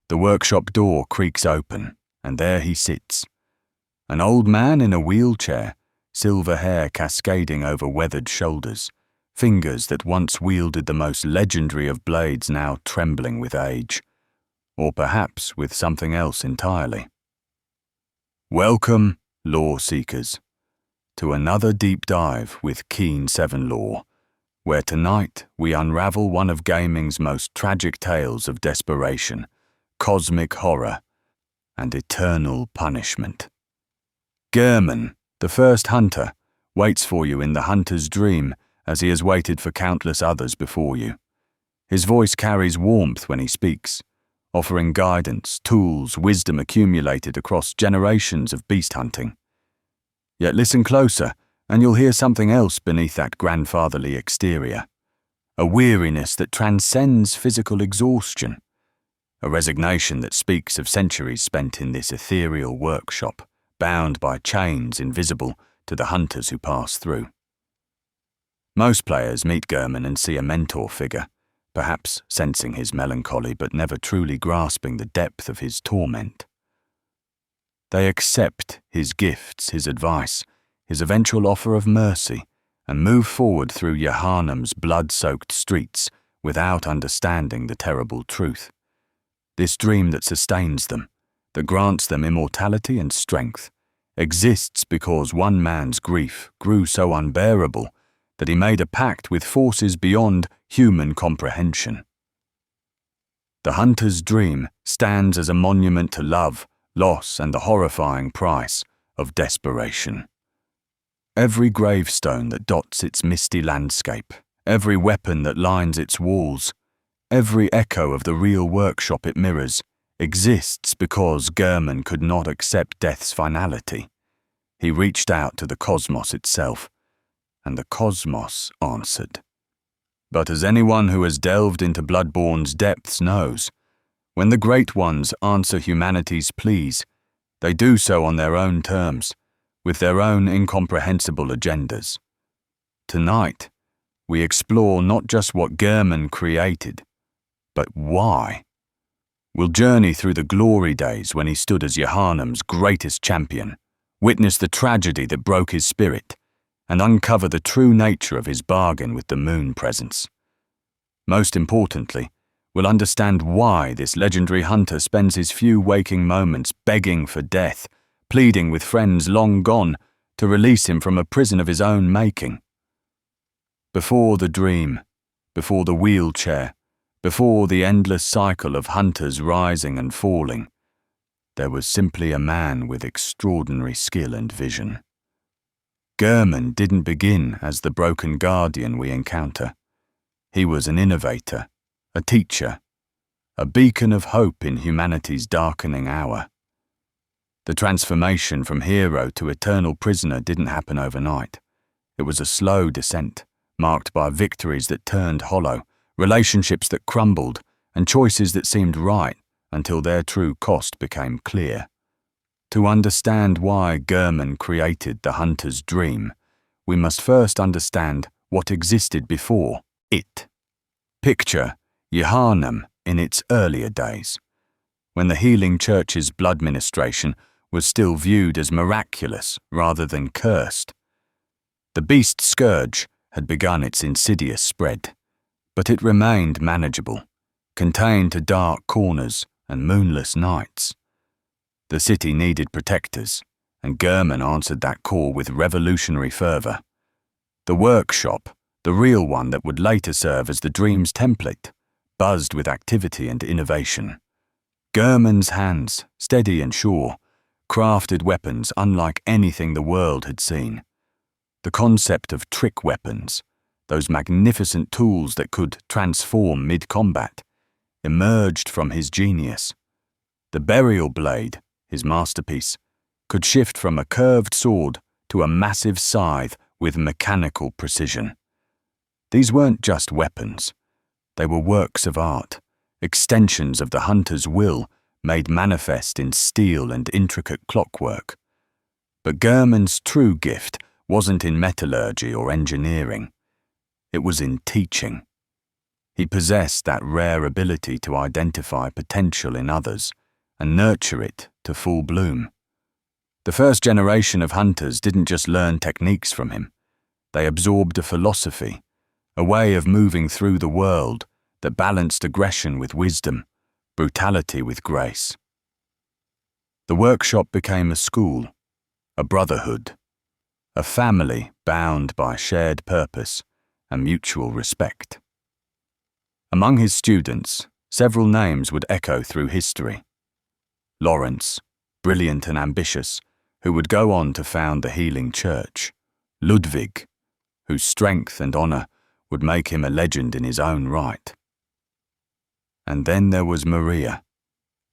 The workshop door creaks open, and there he sits. An old man in a wheelchair, silver hair cascading over weathered shoulders, fingers that once wielded the most legendary of blades now trembling with age, or perhaps with something else entirely. Welcome, lore seekers, to another deep dive with Keen 7 Lore, where tonight we unravel one of gaming's most tragic tales of desperation, cosmic horror, and eternal punishment. Gehrman, the first hunter, waits for you in the hunter's dream as he has waited for countless others before you. His voice carries warmth when he speaks, offering guidance, tools, wisdom accumulated across generations of beast hunting. Yet listen closer, and you'll hear something else beneath that grandfatherly exterior. A weariness that transcends physical exhaustion. A resignation that speaks of centuries spent in this ethereal workshop, bound by chains invisible to the hunters who pass through. Most players meet Gehrman and see a mentor figure, perhaps sensing his melancholy but never truly grasping the depth of his torment. They accept his gifts, his advice, his eventual offer of mercy, and move forward through Gehrman's blood-soaked streets without understanding the terrible truth. This dream that sustains them, that grants them immortality and strength, exists because one man's grief grew so unbearable that he made a pact with forces beyond human comprehension. The hunter's dream stands as a monument to love, loss, and the horrifying price of desperation. Every gravestone that dots its misty landscape, every weapon that lines its walls, every echo of the real workshop it mirrors, exists because Gehrman could not accept death's finality. He reached out to the cosmos itself, and the cosmos answered. But as anyone who has delved into Bloodborne's depths knows, when the Great Ones answer humanity's pleas, they do so on their own terms, with their own incomprehensible agendas. Tonight, we explore not just what Gehrman created, but why. We'll journey through the glory days when he stood as Gehrman's greatest champion, witness the tragedy that broke his spirit, and uncover the true nature of his bargain with the moon presence. Most importantly, we'll understand why this legendary hunter spends his few waking moments begging for death, pleading with friends long gone to release him from a prison of his own making. Before the dream, before the wheelchair, before the endless cycle of hunters rising and falling, there was simply a man with extraordinary skill and vision. Gehrman didn't begin as the broken guardian we encounter. He was an innovator, a teacher, a beacon of hope in humanity's darkening hour. The transformation from hero to eternal prisoner didn't happen overnight. It was a slow descent, marked by victories that turned hollow, relationships that crumbled, and choices that seemed right until their true cost became clear. To understand why Gehrman created the hunter's dream, we must first understand what existed before it. Picture Gehrman in its earlier days, when the healing church's blood ministration was still viewed as miraculous rather than cursed. The beast scourge had begun its insidious spread, but it remained manageable, contained to dark corners and moonless nights. The city needed protectors, and Gehrman answered that call with revolutionary fervor. The workshop, the real one that would later serve as the dream's template, buzzed with activity and innovation. Gehrman's hands, steady and sure, crafted weapons unlike anything the world had seen. The concept of trick weapons, those magnificent tools that could transform mid-combat, emerged from his genius. The burial blade, his masterpiece, could shift from a curved sword to a massive scythe with mechanical precision. These weren't just weapons. They were works of art, extensions of the hunter's will made manifest in steel and intricate clockwork. But Gehrman's true gift wasn't in metallurgy or engineering. It was in teaching. He possessed that rare ability to identify potential in others and nurture it to full bloom. The first generation of hunters didn't just learn techniques from him. They absorbed a philosophy, a way of moving through the world that balanced aggression with wisdom, brutality with grace. The workshop became a school, a brotherhood, a family bound by shared purpose and mutual respect. Among his students, several names would echo through history. Lawrence, brilliant and ambitious, who would go on to found the Healing Church. Ludwig, whose strength and honor would make him a legend in his own right. And then there was Maria,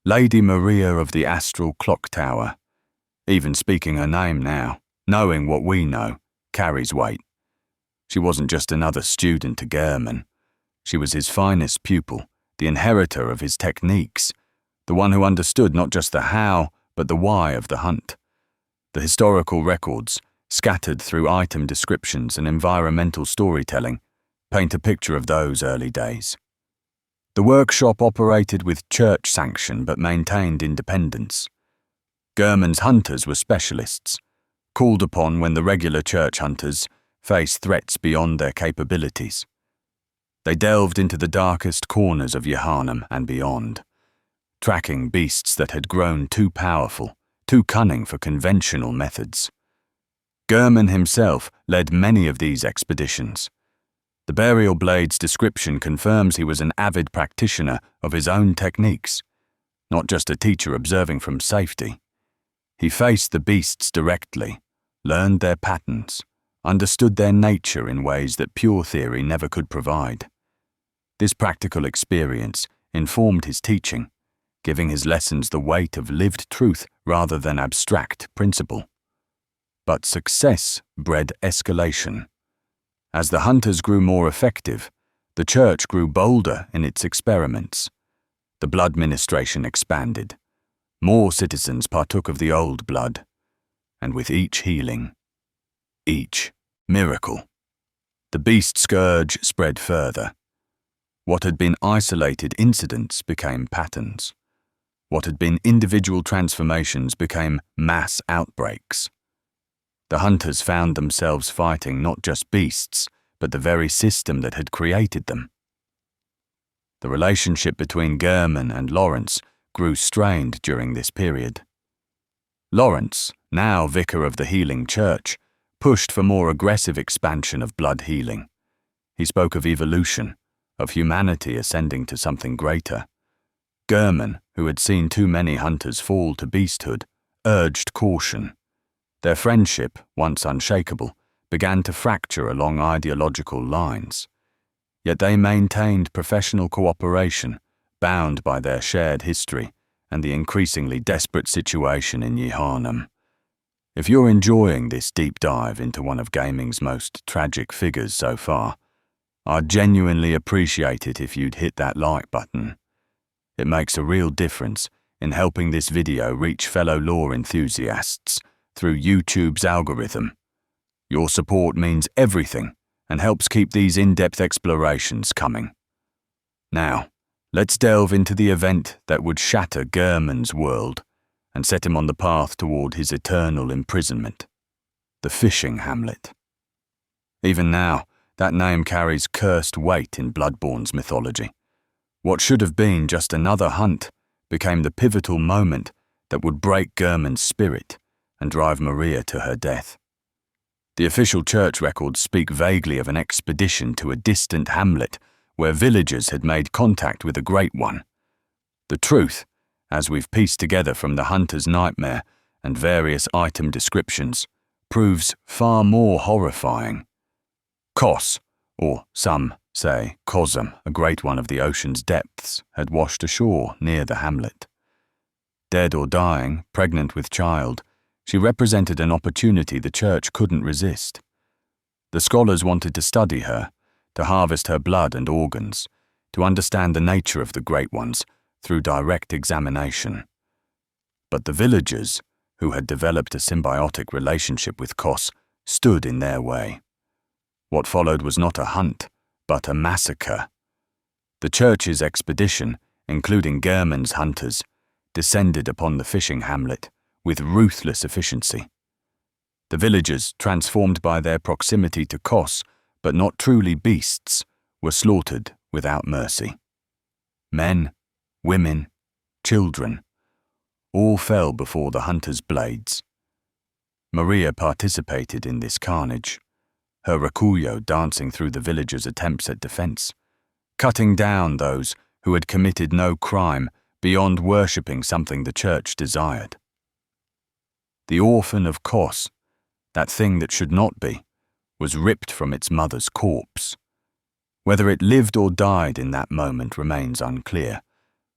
Lady Maria of the Astral Clock Tower. Even speaking her name now, knowing what we know, carries weight. She wasn't just another student to Gehrman. She was his finest pupil, the inheritor of his techniques, the one who understood not just the how, but the why of the hunt. The historical records, scattered through item descriptions and environmental storytelling, paint a picture of those early days. The workshop operated with church sanction but maintained independence. Gehrman's hunters were specialists, called upon when the regular church hunters faced threats beyond their capabilities. They delved into the darkest corners of Gehrman and beyond, tracking beasts that had grown too powerful, too cunning for conventional methods. Gehrman himself led many of these expeditions. The burial blade's description confirms he was an avid practitioner of his own techniques, not just a teacher observing from safety. He faced the beasts directly, learned their patterns, understood their nature in ways that pure theory never could provide. This practical experience informed his teaching, giving his lessons the weight of lived truth rather than abstract principle. But success bred escalation. As the hunters grew more effective, the church grew bolder in its experiments. The blood ministration expanded. More citizens partook of the old blood, and with each healing, each miracle, the beast scourge spread further. What had been isolated incidents became patterns. What had been individual transformations became mass outbreaks. The hunters found themselves fighting not just beasts, but the very system that had created them. The relationship between Gehrman and Lawrence grew strained during this period. Lawrence, now vicar of the Healing Church, pushed for more aggressive expansion of blood healing. He spoke of evolution, of humanity ascending to something greater. Gehrman, who had seen too many hunters fall to beasthood, urged caution. Their friendship, once unshakable, began to fracture along ideological lines. Yet they maintained professional cooperation, bound by their shared history and the increasingly desperate situation in Gehrman. If you're enjoying this deep dive into one of gaming's most tragic figures so far, I'd genuinely appreciate it if you'd hit that like button. It makes a real difference in helping this video reach fellow lore enthusiasts through YouTube's algorithm. Your support means everything and helps keep these in-depth explorations coming. Now, let's delve into the event that would shatter Gehrman's world and set him on the path toward his eternal imprisonment, the fishing Hamlet. Even now, that name carries cursed weight in Bloodborne's mythology. What should have been just another hunt became the pivotal moment that would break Gehrman's spirit and drive Maria to her death. The official church records speak vaguely of an expedition to a distant hamlet where villagers had made contact with a great one. The truth, as we've pieced together from the hunter's nightmare and various item descriptions, proves far more horrifying. Kos, or some say Kosm, a great one of the ocean's depths, had washed ashore near the hamlet. Dead or dying, pregnant with child, she represented an opportunity the church couldn't resist. The scholars wanted to study her, to harvest her blood and organs, to understand the nature of the Great Ones through direct examination. But the villagers, who had developed a symbiotic relationship with Kos, stood in their way. What followed was not a hunt, but a massacre. The church's expedition, including Gehrman's hunters, descended upon the fishing hamlet with ruthless efficiency. The villagers, transformed by their proximity to Kos, but not truly beasts, were slaughtered without mercy. Men, women, children, all fell before the hunters' blades. Maria participated in this carnage, her rakuyo dancing through the villagers' attempts at defense, cutting down those who had committed no crime beyond worshipping something the church desired. The orphan of Kos, that thing that should not be, was ripped from its mother's corpse. Whether it lived or died in that moment remains unclear,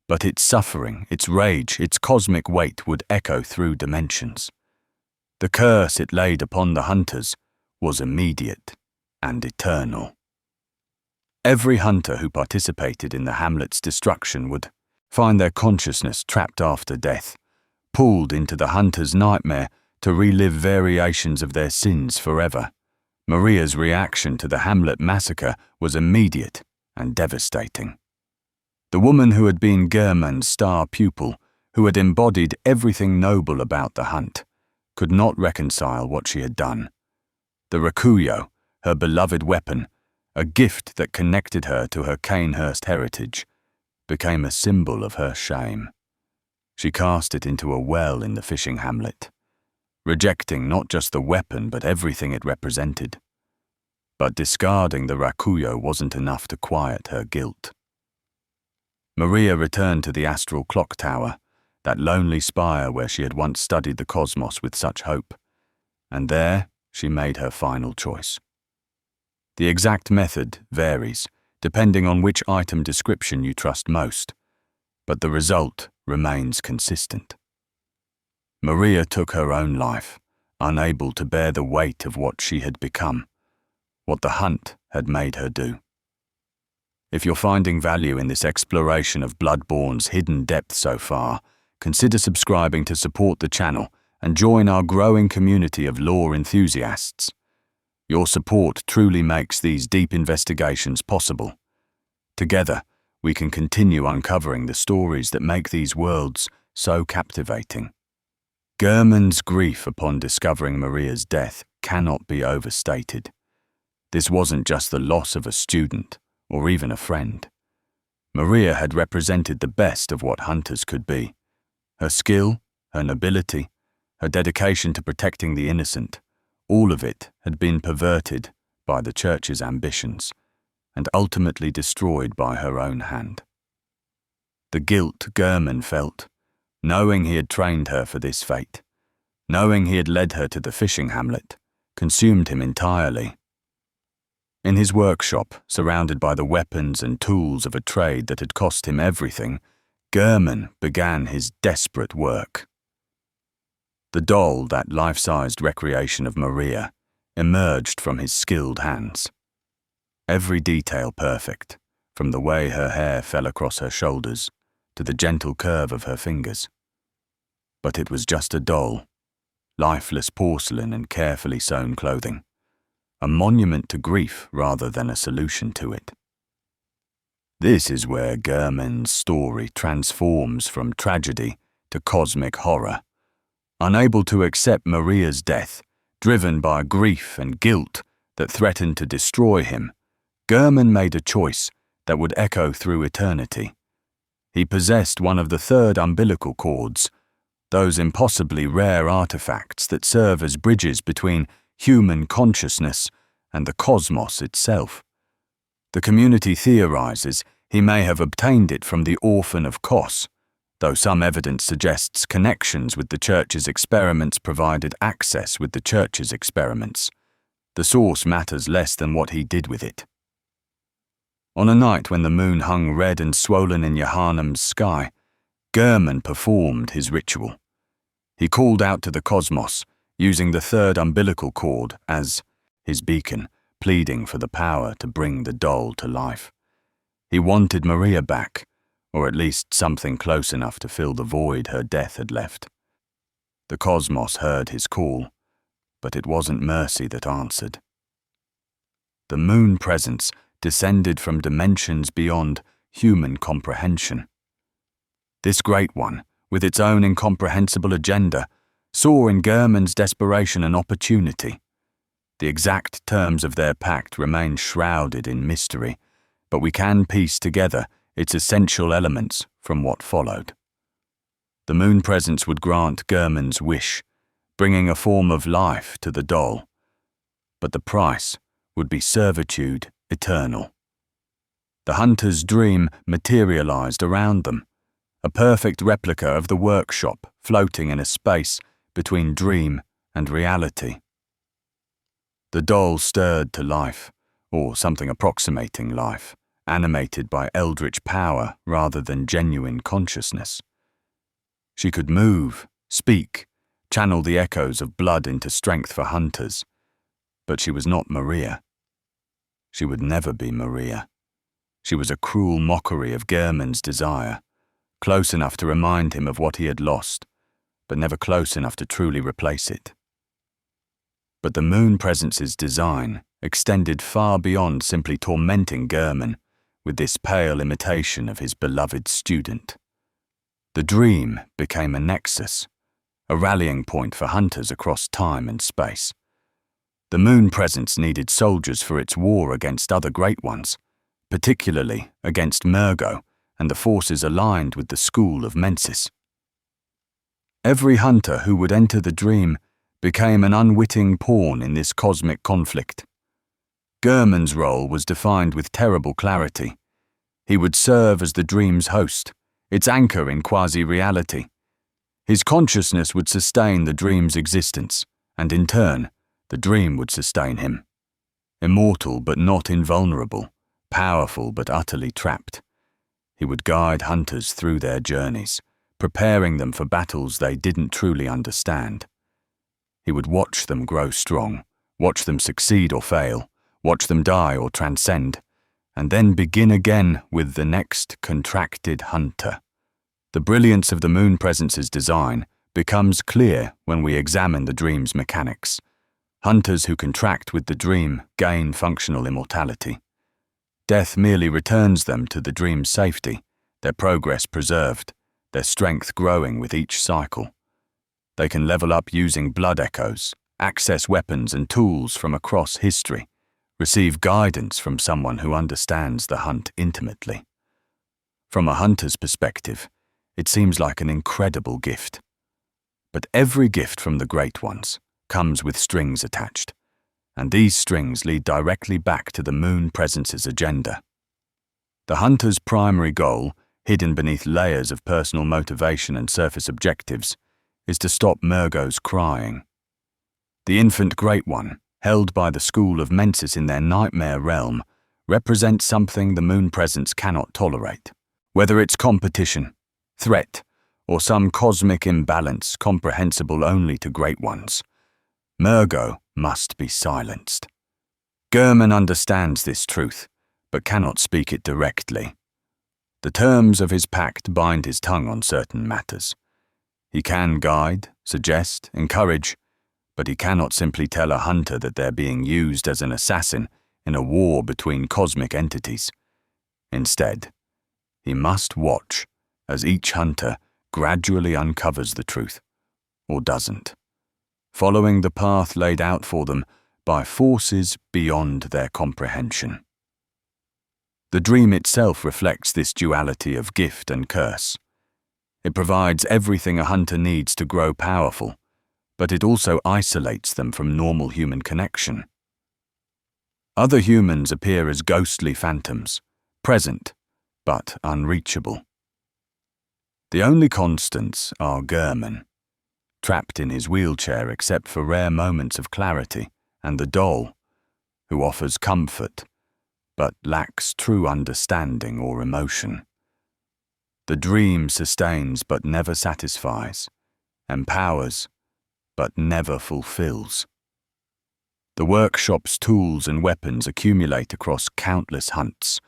but its suffering, its rage, its cosmic weight would echo through dimensions. The curse it laid upon the hunters was immediate and eternal. Every hunter who participated in the hamlet's destruction would find their consciousness trapped after death, pulled into the hunter's nightmare to relive variations of their sins forever. Maria's reaction to the Hamlet massacre was immediate and devastating. The woman who had been Gehrman's star pupil, who had embodied everything noble about the hunt, could not reconcile what she had done. The rakuyo, her beloved weapon, a gift that connected her to her Canehurst heritage, became a symbol of her shame. She cast it into a well in the fishing hamlet, rejecting not just the weapon but everything it represented. But discarding the rakuyo wasn't enough to quiet her guilt. Maria returned to the astral clock tower, that lonely spire where she had once studied the cosmos with such hope, and there she made her final choice. The exact method varies, depending on which item description you trust most, but the result remains consistent. Maria took her own life, unable to bear the weight of what she had become, what the hunt had made her do. If you're finding value in this exploration of Bloodborne's hidden depth so far, consider subscribing to support the channel and join our growing community of lore enthusiasts. Your support truly makes these deep investigations possible. Together, we can continue uncovering the stories that make these worlds so captivating. Gehrman's grief upon discovering Maria's death cannot be overstated. This wasn't just the loss of a student or even a friend. Maria had represented the best of what hunters could be. Her skill, her nobility, her dedication to protecting the innocent, all of it had been perverted by the church's ambitions and ultimately destroyed by her own hand. The guilt Gehrman felt, knowing he had trained her for this fate, knowing he had led her to the fishing hamlet, consumed him entirely. In his workshop, surrounded by the weapons and tools of a trade that had cost him everything, Gehrman began his desperate work. The doll, that life-sized recreation of Maria, emerged from his skilled hands. Every detail perfect, from the way her hair fell across her shoulders to the gentle curve of her fingers. But it was just a doll, lifeless porcelain and carefully sewn clothing, a monument to grief rather than a solution to it. This is where Gehrman's story transforms from tragedy to cosmic horror. Unable to accept Maria's death, driven by grief and guilt that threatened to destroy him, Gehrman made a choice that would echo through eternity. He possessed one of the third umbilical cords, those impossibly rare artifacts that serve as bridges between human consciousness and the cosmos itself. The community theorizes he may have obtained it from the orphan of Kos, though some evidence suggests connections with the church's experiments provided access with the church's experiments. The source matters less than what he did with it. On a night when the moon hung red and swollen in Johannem's sky, Gehrman performed his ritual. He called out to the cosmos, using the third umbilical cord as his beacon, pleading for the power to bring the doll to life. He wanted Maria back, or at least something close enough to fill the void her death had left. The cosmos heard his call, but it wasn't mercy that answered. The moon presence descended from dimensions beyond human comprehension. This great one, with its own incomprehensible agenda, saw in Gehrman's desperation an opportunity. The exact terms of their pact remain shrouded in mystery, but we can piece together its essential elements from what followed. The moon presence would grant Gehrman's wish, bringing a form of life to the doll, but the price would be servitude eternal. The hunter's dream materialized around them, a perfect replica of the workshop floating in a space between dream and reality. The doll stirred to life, or something approximating life, animated by eldritch power rather than genuine consciousness. She could move, speak, channel the echoes of blood into strength for hunters, but she was not Maria. She would never be Maria. She was a cruel mockery of Gehrman's desire, close enough to remind him of what he had lost, but never close enough to truly replace it. But the moon presence's design extended far beyond simply tormenting Gehrman with this pale imitation of his beloved student. The dream became a nexus, a rallying point for hunters across time and space. The moon presence needed soldiers for its war against other great ones, particularly against Murgo and the forces aligned with the school of Mensis. Every hunter who would enter the dream became an unwitting pawn in this cosmic conflict. Gehrman's role was defined with terrible clarity. He would serve as the dream's host, its anchor in quasi-reality. His consciousness would sustain the dream's existence, and in turn, the dream would sustain him. Immortal but not invulnerable, powerful but utterly trapped. He would guide hunters through their journeys, preparing them for battles they didn't truly understand. He would watch them grow strong, watch them succeed or fail, watch them die or transcend, and then begin again with the next contracted hunter. The brilliance of the moon presence's design becomes clear when we examine the dream's mechanics. Hunters who contract with the dream gain functional immortality. Death merely returns them to the dream's safety, their progress preserved, their strength growing with each cycle. They can level up using blood echoes, access weapons and tools from across history, receive guidance from someone who understands the hunt intimately. From a hunter's perspective, it seems like an incredible gift. But every gift from the great ones comes with strings attached, and these strings lead directly back to the moon presence's agenda. The hunter's primary goal, hidden beneath layers of personal motivation and surface objectives, is to stop Murgo's crying. The infant Great One, held by the school of Mensis in their nightmare realm, represents something the moon presence cannot tolerate. Whether it's competition, threat, or some cosmic imbalance comprehensible only to Great Ones, Murgo must be silenced. Gehrman understands this truth, but cannot speak it directly. The terms of his pact bind his tongue on certain matters. He can guide, suggest, encourage, but he cannot simply tell a hunter that they're being used as an assassin in a war between cosmic entities. Instead, he must watch as each hunter gradually uncovers the truth, or doesn't, following the path laid out for them by forces beyond their comprehension. The dream itself reflects this duality of gift and curse. It provides everything a hunter needs to grow powerful, but it also isolates them from normal human connection. Other humans appear as ghostly phantoms, present, but unreachable. The only constants are Gehrman, trapped in his wheelchair except for rare moments of clarity, and the doll, who offers comfort, but lacks true understanding or emotion. The dream sustains but never satisfies, empowers but never fulfills. The workshop's tools and weapons accumulate across countless hunts,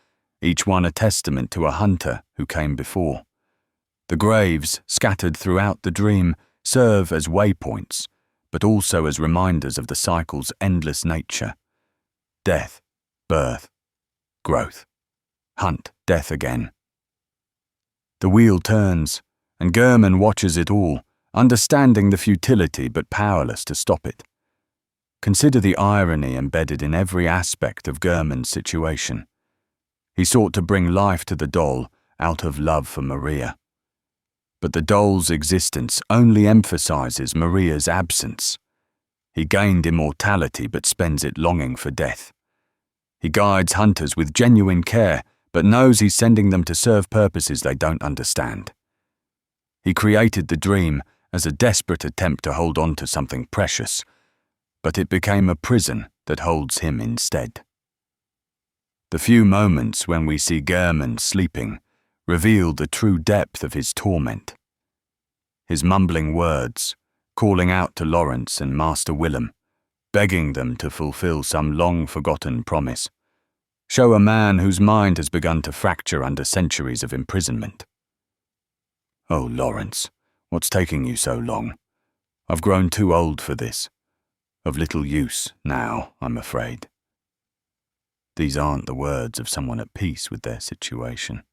each one a testament to a hunter who came before. The graves, scattered throughout the dream, serve as waypoints, but also as reminders of the cycle's endless nature. Death, birth, growth, hunt, death again, The wheel turns, and Gehrman watches it all, understanding the futility but powerless to stop it. Consider the irony embedded in every aspect of Gehrman's situation. He sought to bring life to the doll out of love for Maria. But the doll's existence only emphasizes Maria's absence. He gained immortality but spends it longing for death. He guides hunters with genuine care, but knows he's sending them to serve purposes they don't understand. He created the dream as a desperate attempt to hold on to something precious, but it became a prison that holds him instead. The few moments when we see Gehrman sleeping reveal the true depth of his torment. His mumbling words, calling out to Lawrence and Master Willem, begging them to fulfill some long-forgotten promise, show a man whose mind has begun to fracture under centuries of imprisonment. "Oh, Lawrence, what's taking you so long? I've grown too old for this. Of little use now, I'm afraid." These aren't the words of someone at peace with their situation.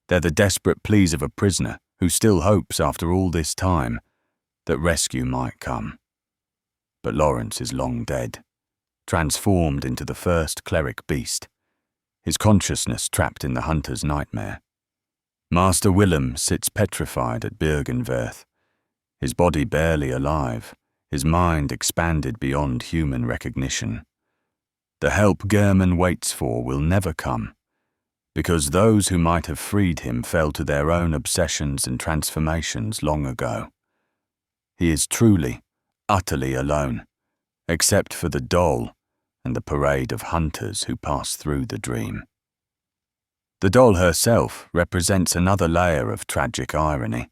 They're the desperate pleas of a prisoner who still hopes, after all this time, that rescue might come. But Lawrence is long dead, transformed into the first cleric beast, his consciousness trapped in the hunter's nightmare. Master Willem sits petrified at Byrgenwerth, his body barely alive, his mind expanded beyond human recognition. The help Gehrman waits for will never come, because those who might have freed him fell to their own obsessions and transformations long ago. He is truly, utterly alone, except for the doll and the parade of hunters who pass through the dream. The doll herself represents another layer of tragic irony.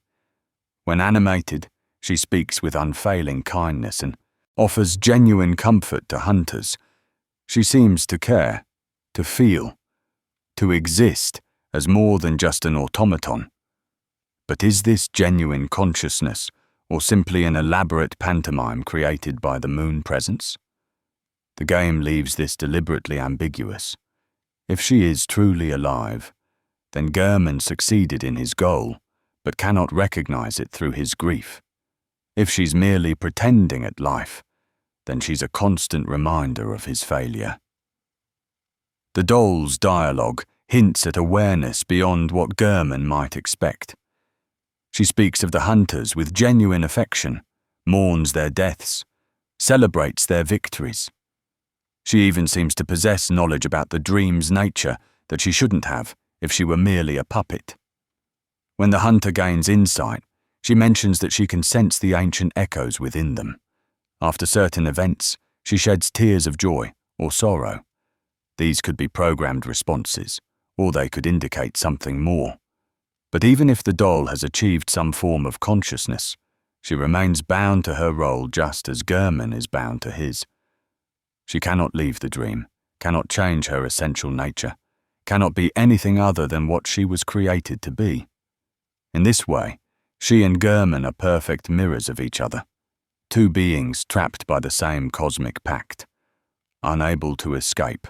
When animated, she speaks with unfailing kindness and offers genuine comfort to hunters. She seems to care, to feel, to exist as more than just an automaton. But is this genuine consciousness, or simply an elaborate pantomime created by the moon presence? The game leaves this deliberately ambiguous. If she is truly alive, then Gehrman succeeded in his goal, but cannot recognize it through his grief. If she's merely pretending at life, then she's a constant reminder of his failure. The doll's dialogue hints at awareness beyond what Gehrman might expect. She speaks of the hunters with genuine affection, mourns their deaths, celebrates their victories. She even seems to possess knowledge about the dream's nature that she shouldn't have if she were merely a puppet. When the hunter gains insight, she mentions that she can sense the ancient echoes within them. After certain events, she sheds tears of joy or sorrow. These could be programmed responses, or they could indicate something more. But even if the doll has achieved some form of consciousness, she remains bound to her role just as Gehrman is bound to his. She cannot leave the dream, cannot change her essential nature, cannot be anything other than what she was created to be. In this way, she and Gehrman are perfect mirrors of each other, two beings trapped by the same cosmic pact, unable to escape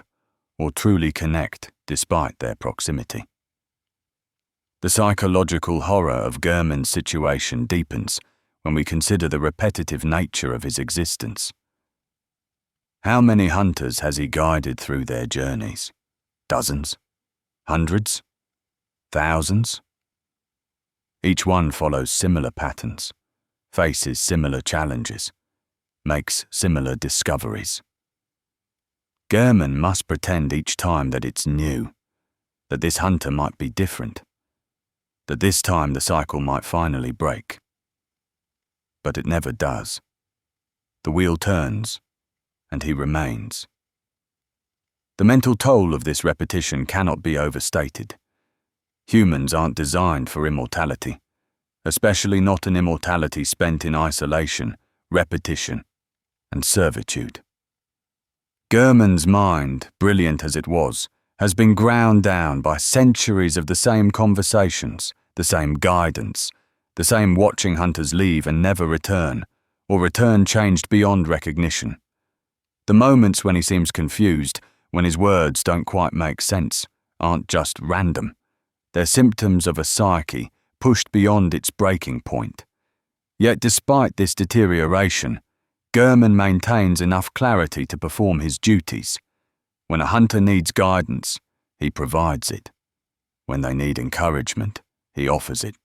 or truly connect despite their proximity. The psychological horror of Gehrman's situation deepens when we consider the repetitive nature of his existence. How many hunters has he guided through their journeys? Dozens? Hundreds? Thousands? Each one follows similar patterns, faces similar challenges, makes similar discoveries. Gehrman must pretend each time that it's new, that this hunter might be different, that this time the cycle might finally break. But it never does. The wheel turns, and he remains. The mental toll of this repetition cannot be overstated. Humans aren't designed for immortality, especially not an immortality spent in isolation, repetition, and servitude. Gehrman's mind, brilliant as it was, has been ground down by centuries of the same conversations, the same guidance, the same watching hunters leave and never return, or return changed beyond recognition. The moments when he seems confused, when his words don't quite make sense, aren't just random. They're symptoms of a psyche pushed beyond its breaking point. Yet despite this deterioration, Gehrman maintains enough clarity to perform his duties. When a hunter needs guidance, he provides it. When they need encouragement, he offers it.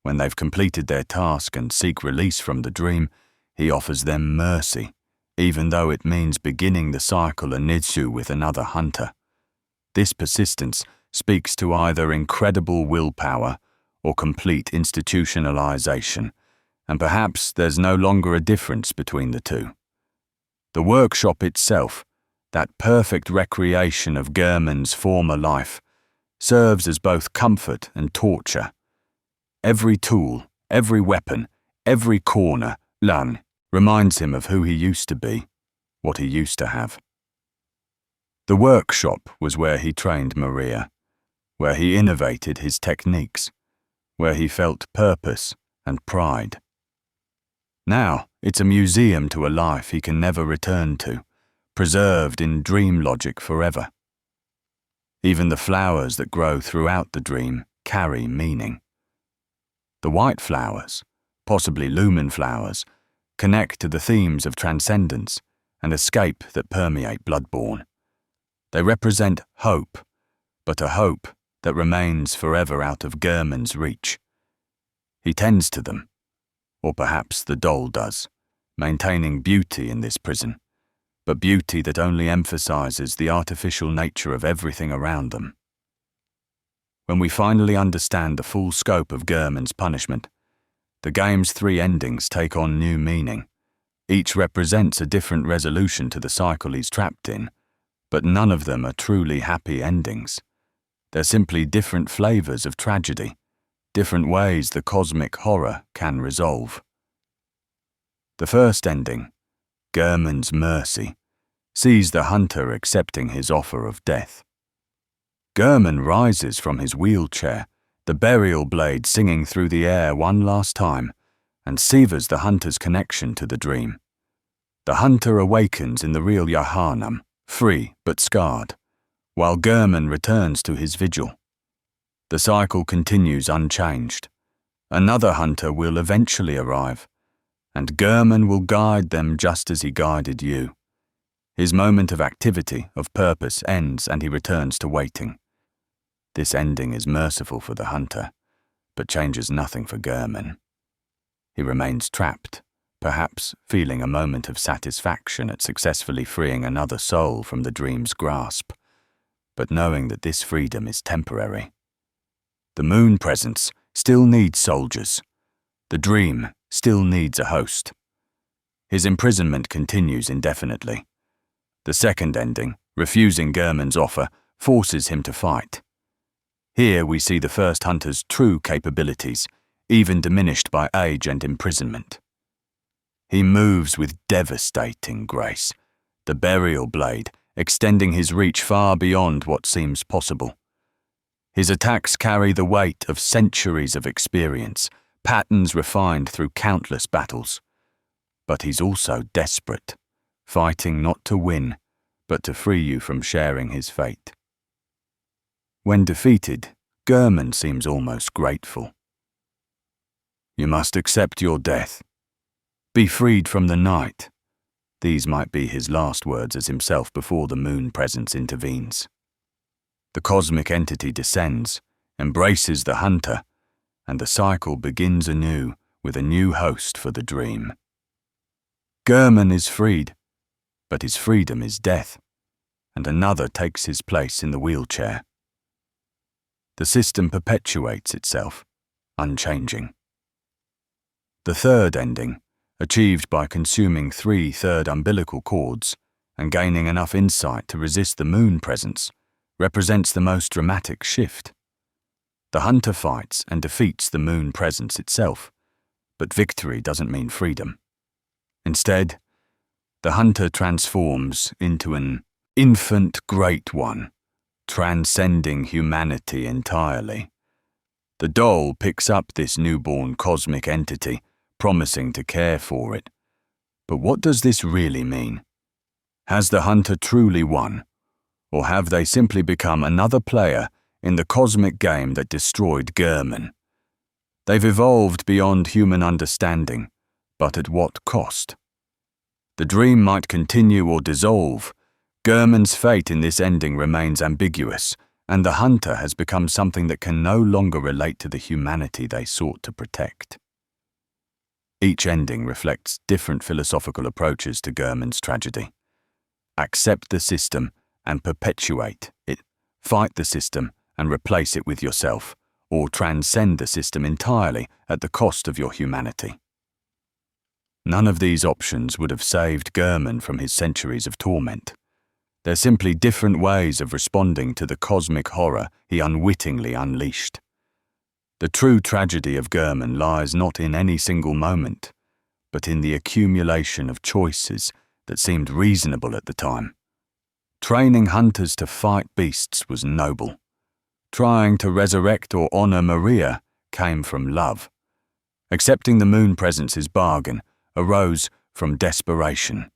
When they've completed their task and seek release from the dream, he offers them mercy, even though it means beginning the cycle anew with another hunter. This persistence speaks to either incredible willpower or complete institutionalization, and perhaps there's no longer a difference between the two. The workshop itself, that perfect recreation of Gehrman's former life, serves as both comfort and torture. Every tool, every weapon, every corner, Lang, reminds him of who he used to be, what he used to have. The workshop was where he trained Maria, where he innovated his techniques, where he felt purpose and pride. Now it's a museum to a life he can never return to, preserved in dream logic forever. Even the flowers that grow throughout the dream carry meaning. The white flowers, possibly lumen flowers, connect to the themes of transcendence and escape that permeate Bloodborne. They represent hope, but a hope that remains forever out of Gehrman's reach. He tends to them, or perhaps the doll does, maintaining beauty in this prison, but beauty that only emphasizes the artificial nature of everything around them. When we finally understand the full scope of Gehrman's punishment, the game's 3 endings take on new meaning. Each represents a different resolution to the cycle he's trapped in, but none of them are truly happy endings. They're simply different flavors of tragedy, different ways the cosmic horror can resolve. The first ending, Gehrman's mercy, sees the hunter accepting his offer of death. Gehrman rises from his wheelchair, the burial blade singing through the air one last time, and severs the hunter's connection to the dream. The hunter awakens in the real Gehrman, free but scarred, while Gehrman returns to his vigil. The cycle continues unchanged. Another hunter will eventually arrive, and Gehrman will guide them just as he guided you. His moment of activity, of purpose, ends and he returns to waiting. This ending is merciful for the hunter, but changes nothing for Gehrman. He remains trapped, perhaps feeling a moment of satisfaction at successfully freeing another soul from the dream's grasp, but knowing that this freedom is temporary. The moon presence still needs soldiers. The dream still needs a host. His imprisonment continues indefinitely. The second ending, refusing Gehrman's offer, forces him to fight. Here we see the first hunter's true capabilities, even diminished by age and imprisonment. He moves with devastating grace, the burial blade extending his reach far beyond what seems possible. His attacks carry the weight of centuries of experience, patterns refined through countless battles. But he's also desperate, fighting not to win, but to free you from sharing his fate. When defeated, Gehrman seems almost grateful. You must accept your death. Be freed from the night. These might be his last words as himself before the moon presence intervenes. The cosmic entity descends, embraces the hunter, and the cycle begins anew with a new host for the dream. Gehrman is freed, but his freedom is death, and another takes his place in the wheelchair. The system perpetuates itself, unchanging. The third ending, achieved by consuming 3 third umbilical cords and gaining enough insight to resist the moon presence, represents the most dramatic shift. The hunter fights and defeats the moon presence itself, but victory doesn't mean freedom. Instead, the hunter transforms into an infant great one, transcending humanity entirely. The doll picks up this newborn cosmic entity, promising to care for it. But what does this really mean? Has the hunter truly won, or have they simply become another player in the cosmic game that destroyed Gehrman. They've evolved beyond human understanding, but at what cost? The dream might continue or dissolve. Gehrman's fate in this ending remains ambiguous, and the hunter has become something that can no longer relate to the humanity they sought to protect. Each ending reflects different philosophical approaches to Gehrman's tragedy. Accept the system and perpetuate it. Fight the system and replace it with yourself, or transcend the system entirely at the cost of your humanity. None of these options would have saved Gehrman from his centuries of torment. They're simply different ways of responding to the cosmic horror he unwittingly unleashed. The true tragedy of Gehrman lies not in any single moment, but in the accumulation of choices that seemed reasonable at the time. Training hunters to fight beasts was noble. Trying to resurrect or honor Maria came from love. Accepting the moon presence's bargain arose from desperation.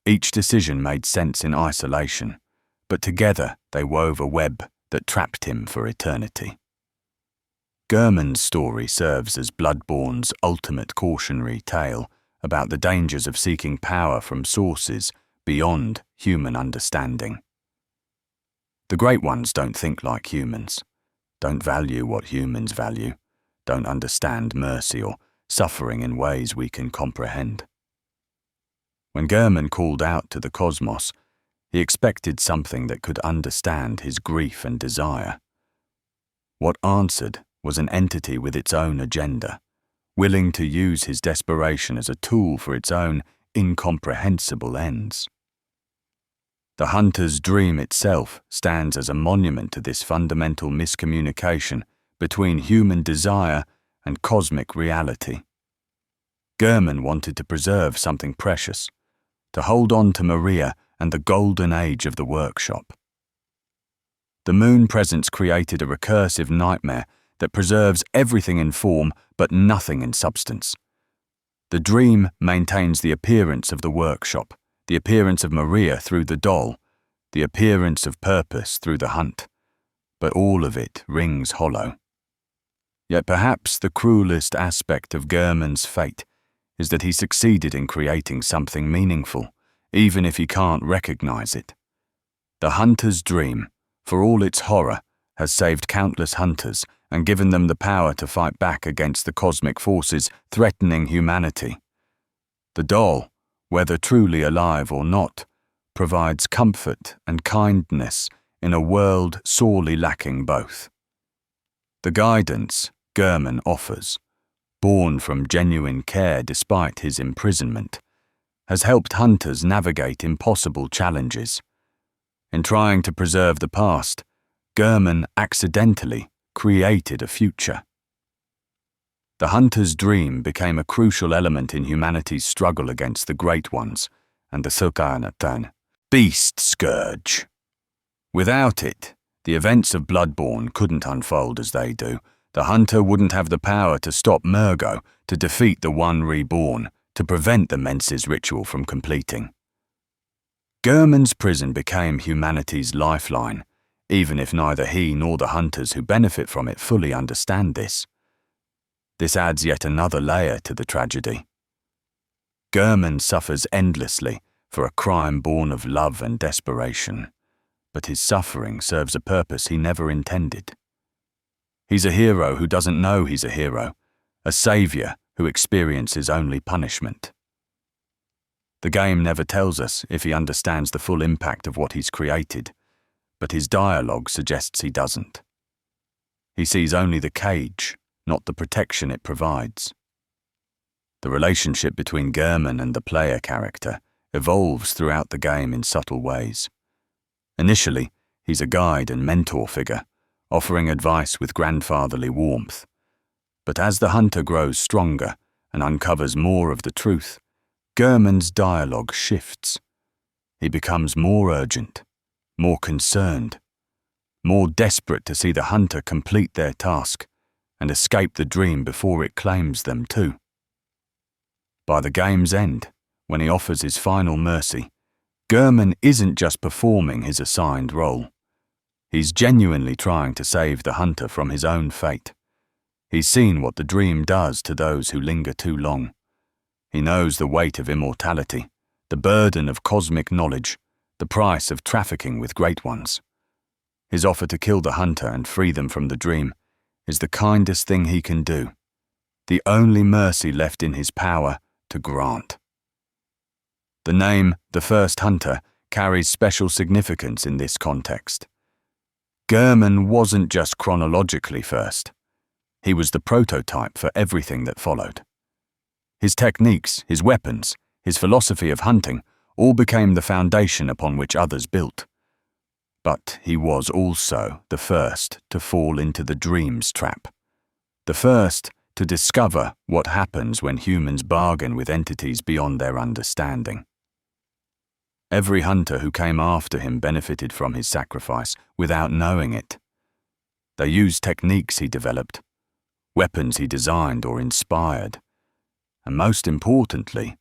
Each decision made sense in isolation, but together they wove a web that trapped him for eternity. Gehrman's story serves as Bloodborne's ultimate cautionary tale about the dangers of seeking power from sources beyond human understanding. The great ones don't think like humans, don't value what humans value, don't understand mercy or suffering in ways we can comprehend. When Gehrman called out to the cosmos, he expected something that could understand his grief and desire. What answered was an entity with its own agenda, willing to use his desperation as a tool for its own incomprehensible ends. The hunter's dream itself stands as a monument to this fundamental miscommunication between human desire and cosmic reality. Gehrman wanted to preserve something precious, to hold on to Maria and the golden age of the workshop. The moon presence created a recursive nightmare that preserves everything in form but nothing in substance. The dream maintains the appearance of the workshop, the appearance of Maria through the doll, the appearance of purpose through the hunt, but all of it rings hollow. Yet perhaps the cruelest aspect of Gehrman's fate is that he succeeded in creating something meaningful, even if he can't recognize it. The hunter's dream, for all its horror, has saved countless hunters and given them the power to fight back against the cosmic forces threatening humanity. The doll, whether truly alive or not, provides comfort and kindness in a world sorely lacking both. The guidance Gehrman offers, born from genuine care despite his imprisonment, has helped hunters navigate impossible challenges. In trying to preserve the past, Gehrman accidentally created a future. The hunter's dream became a crucial element in humanity's struggle against the Great Ones and the Sultanatan, beast scourge. Without it, the events of Bloodborne couldn't unfold as they do. The hunter wouldn't have the power to stop Murgo, to defeat the One Reborn, to prevent the Menses ritual from completing. Gehrman's prison became humanity's lifeline, even if neither he nor the hunters who benefit from it fully understand this. This adds yet another layer to the tragedy. Gehrman suffers endlessly for a crime born of love and desperation, but his suffering serves a purpose he never intended. He's a hero who doesn't know he's a hero, a savior who experiences only punishment. The game never tells us if he understands the full impact of what he's created, but his dialogue suggests he doesn't. He sees only the cage, not the protection it provides. The relationship between Gehrman and the player character evolves throughout the game in subtle ways. Initially, he's a guide and mentor figure, offering advice with grandfatherly warmth. But as the hunter grows stronger and uncovers more of the truth, Gehrman's dialogue shifts. He becomes more urgent, more concerned, more desperate to see the hunter complete their task and escape the dream before it claims them too. By the game's end, when he offers his final mercy, Gehrman isn't just performing his assigned role. He's genuinely trying to save the hunter from his own fate. He's seen what the dream does to those who linger too long. He knows the weight of immortality, the burden of cosmic knowledge, the price of trafficking with great ones. His offer to kill the hunter and free them from the dream is the kindest thing he can do, the only mercy left in his power to grant. The name, the First Hunter, carries special significance in this context. Gehrman wasn't just chronologically first. He was the prototype for everything that followed. His techniques, his weapons, his philosophy of hunting all became the foundation upon which others built. But he was also the first to fall into the dream's trap. The first to discover what happens when humans bargain with entities beyond their understanding. Every hunter who came after him benefited from his sacrifice without knowing it. They used techniques he developed, weapons he designed or inspired, and most importantly,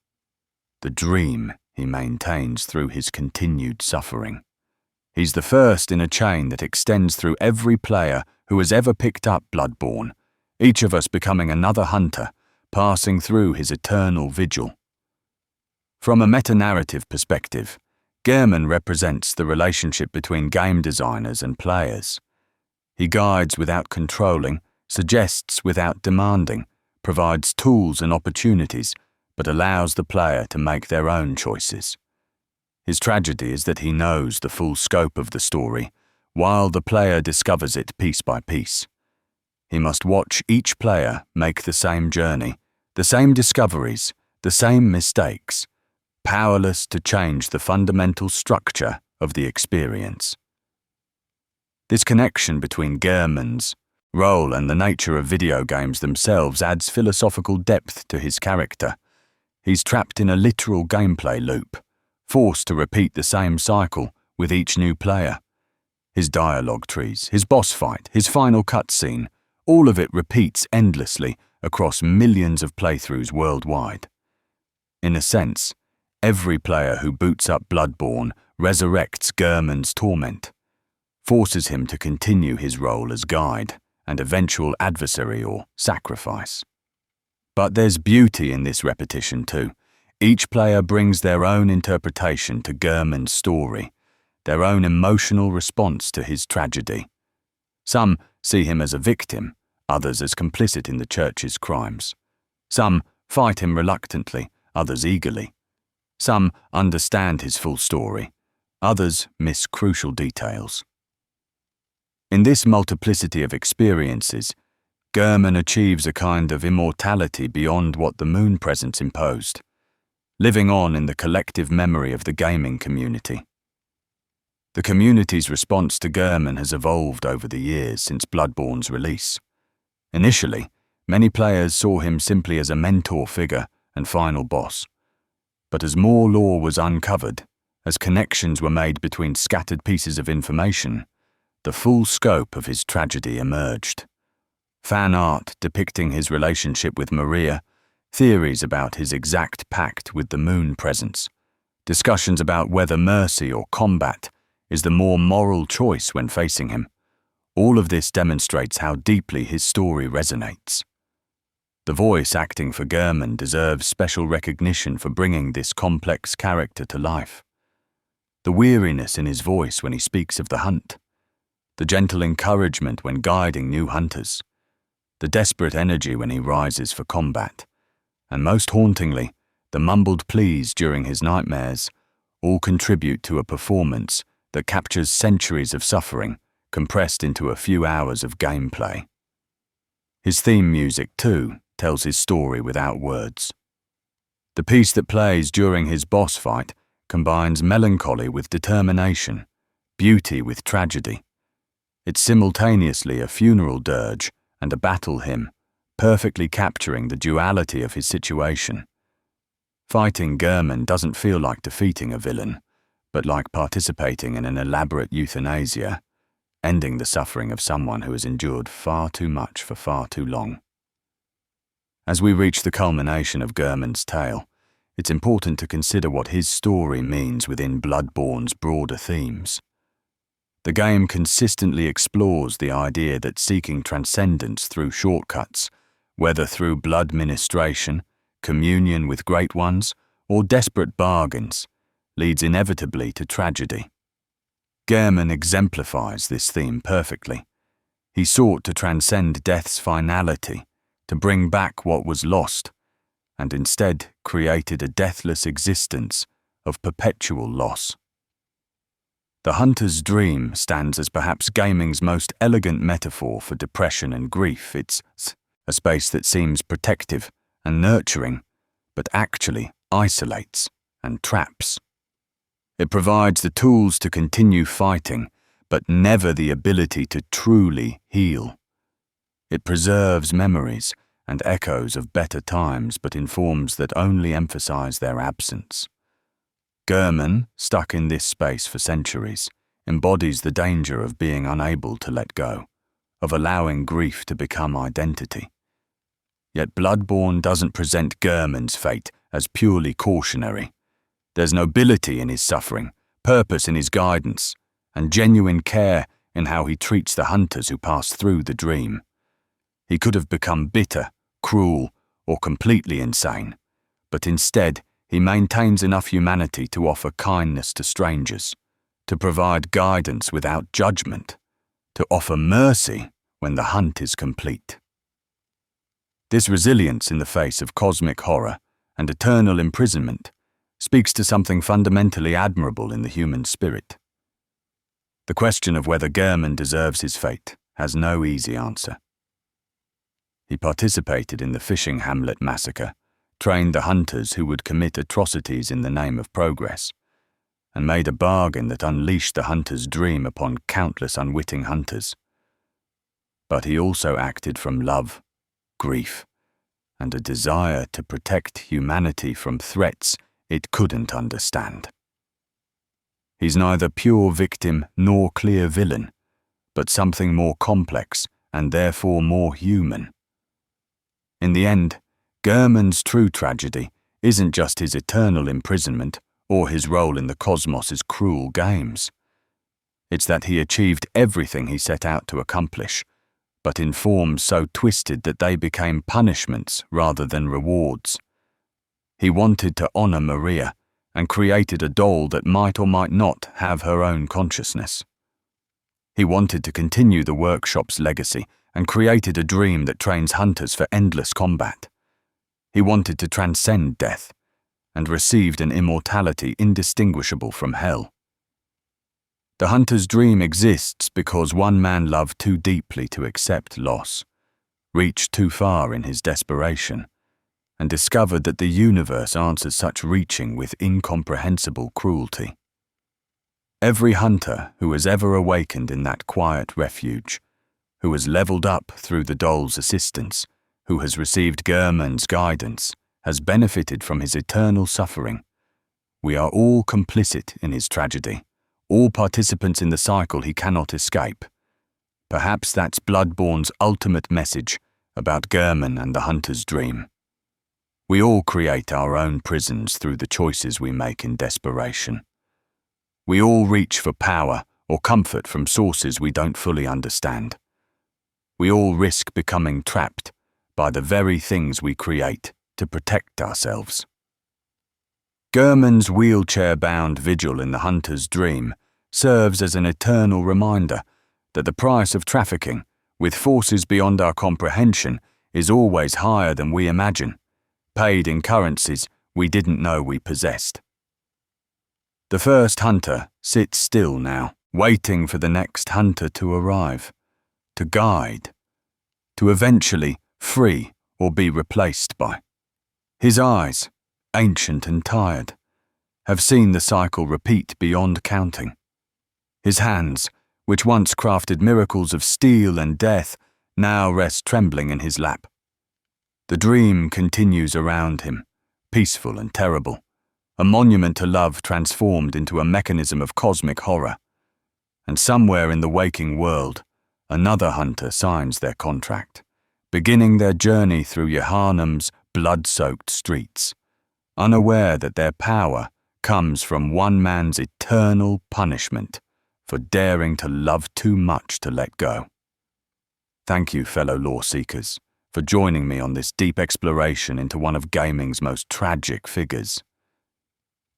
the dream he maintains through his continued suffering. He's the first in a chain that extends through every player who has ever picked up Bloodborne, each of us becoming another hunter, passing through his eternal vigil. From a meta-narrative perspective, Gehrman represents the relationship between game designers and players. He guides without controlling, suggests without demanding, provides tools and opportunities, but allows the player to make their own choices. His tragedy is that he knows the full scope of the story, while the player discovers it piece by piece. He must watch each player make the same journey, the same discoveries, the same mistakes, powerless to change the fundamental structure of the experience. This connection between Gehrman's role and the nature of video games themselves adds philosophical depth to his character. He's trapped in a literal gameplay loop, forced to repeat the same cycle with each new player. His dialogue trees, his boss fight, his final cutscene, all of it repeats endlessly across millions of playthroughs worldwide. In a sense, every player who boots up Bloodborne resurrects Gehrman's torment, forces him to continue his role as guide and eventual adversary or sacrifice. But there's beauty in this repetition too. Each player brings their own interpretation to Gehrman's story, their own emotional response to his tragedy. Some see him as a victim, others as complicit in the church's crimes. Some fight him reluctantly, others eagerly. Some understand his full story, others miss crucial details. In this multiplicity of experiences, Gehrman achieves a kind of immortality beyond what the moon presence imposed, living on in the collective memory of the gaming community. The community's response to Gehrman has evolved over the years since Bloodborne's release. Initially, many players saw him simply as a mentor figure and final boss. But as more lore was uncovered, as connections were made between scattered pieces of information, the full scope of his tragedy emerged. Fan art depicting his relationship with Maria, theories about his exact pact with the moon presence, discussions about whether mercy or combat is the more moral choice when facing him. All of this demonstrates how deeply his story resonates. The voice acting for Gehrman deserves special recognition for bringing this complex character to life. The weariness in his voice when he speaks of the hunt, the gentle encouragement when guiding new hunters, the desperate energy when he rises for combat, and most hauntingly, the mumbled pleas during his nightmares, all contribute to a performance that captures centuries of suffering compressed into a few hours of gameplay. His theme music, too, tells his story without words. The piece that plays during his boss fight combines melancholy with determination, beauty with tragedy. It's simultaneously a funeral dirge and a battle hymn, perfectly capturing the duality of his situation. Fighting Gehrman doesn't feel like defeating a villain, but like participating in an elaborate euthanasia, ending the suffering of someone who has endured far too much for far too long. As we reach the culmination of Gehrman's tale, it's important to consider what his story means within Bloodborne's broader themes. The game consistently explores the idea that seeking transcendence through shortcuts, whether through blood ministration, communion with great ones, or desperate bargains, leads inevitably to tragedy. Gehrman exemplifies this theme perfectly. He sought to transcend death's finality, to bring back what was lost, and instead created a deathless existence of perpetual loss. The hunter's dream stands as perhaps gaming's most elegant metaphor for depression and grief. It's a space that seems protective and nurturing, but actually isolates and traps. It provides the tools to continue fighting, but never the ability to truly heal. It preserves memories and echoes of better times, but in forms that only emphasize their absence. Gehrman, stuck in this space for centuries, embodies the danger of being unable to let go, of allowing grief to become identity. Yet Bloodborne doesn't present Gehrman's fate as purely cautionary. There's nobility in his suffering, purpose in his guidance, and genuine care in how he treats the hunters who pass through the dream. He could have become bitter, cruel, or completely insane, but instead he maintains enough humanity to offer kindness to strangers, to provide guidance without judgment, to offer mercy when the hunt is complete. This resilience in the face of cosmic horror and eternal imprisonment speaks to something fundamentally admirable in the human spirit. The question of whether Gehrman deserves his fate has no easy answer. He participated in the fishing Hamlet massacre, trained the hunters who would commit atrocities in the name of progress, and made a bargain that unleashed the hunter's dream upon countless unwitting hunters. But he also acted from love, grief, and a desire to protect humanity from threats it couldn't understand. He's neither pure victim nor clear villain, but something more complex and therefore more human. In the end, Gehrman's true tragedy isn't just his eternal imprisonment or his role in the cosmos's cruel games. It's that he achieved everything he set out to accomplish, but in forms so twisted that they became punishments rather than rewards. He wanted to honor Maria and created a doll that might or might not have her own consciousness. He wanted to continue the workshop's legacy and created a dream that trains hunters for endless combat. He wanted to transcend death and received an immortality indistinguishable from hell. The hunter's dream exists because one man loved too deeply to accept loss, reached too far in his desperation, and discovered that the universe answers such reaching with incomprehensible cruelty. Every hunter who has ever awakened in that quiet refuge, who has leveled up through the doll's assistance, who has received Gehrman's guidance, has benefited from his eternal suffering. We are all complicit in his tragedy, all participants in the cycle he cannot escape. Perhaps that's Bloodborne's ultimate message about Gehrman and the hunter's dream. We all create our own prisons through the choices we make in desperation. We all reach for power or comfort from sources we don't fully understand. We all risk becoming trapped by the very things we create to protect ourselves. Gehrman's wheelchair-bound vigil in the hunter's dream serves as an eternal reminder that the price of trafficking with forces beyond our comprehension is always higher than we imagine, paid in currencies we didn't know we possessed. The first hunter sits still now, waiting for the next hunter to arrive, to guide, to eventually free or be replaced by. His eyes, ancient and tired, have seen the cycle repeat beyond counting. His hands, which once crafted miracles of steel and death, now rest trembling in his lap. The dream continues around him, peaceful and terrible, a monument to love transformed into a mechanism of cosmic horror. And somewhere in the waking world, another hunter signs their contract, beginning their journey through Gehrman's blood-soaked streets, unaware that their power comes from one man's eternal punishment for daring to love too much to let go. Thank you, fellow lore seekers, for joining me on this deep exploration into one of gaming's most tragic figures.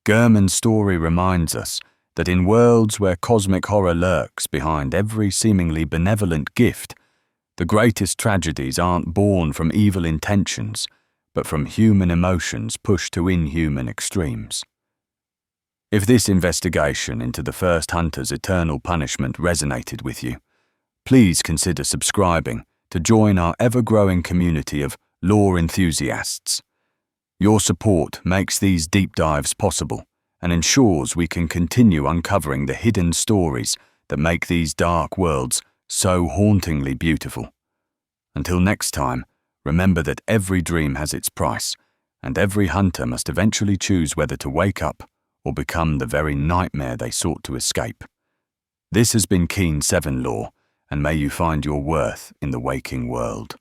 Gehrman's story reminds us that in worlds where cosmic horror lurks behind every seemingly benevolent gift, the greatest tragedies aren't born from evil intentions, but from human emotions pushed to inhuman extremes. If this investigation into the first hunter's eternal punishment resonated with you, please consider subscribing to join our ever-growing community of lore enthusiasts. Your support makes these deep dives possible and ensures we can continue uncovering the hidden stories that make these dark worlds so hauntingly beautiful. Until next time, remember that every dream has its price, and every hunter must eventually choose whether to wake up or become the very nightmare they sought to escape. This has been Keen 7 Lore, and may you find your worth in the waking world.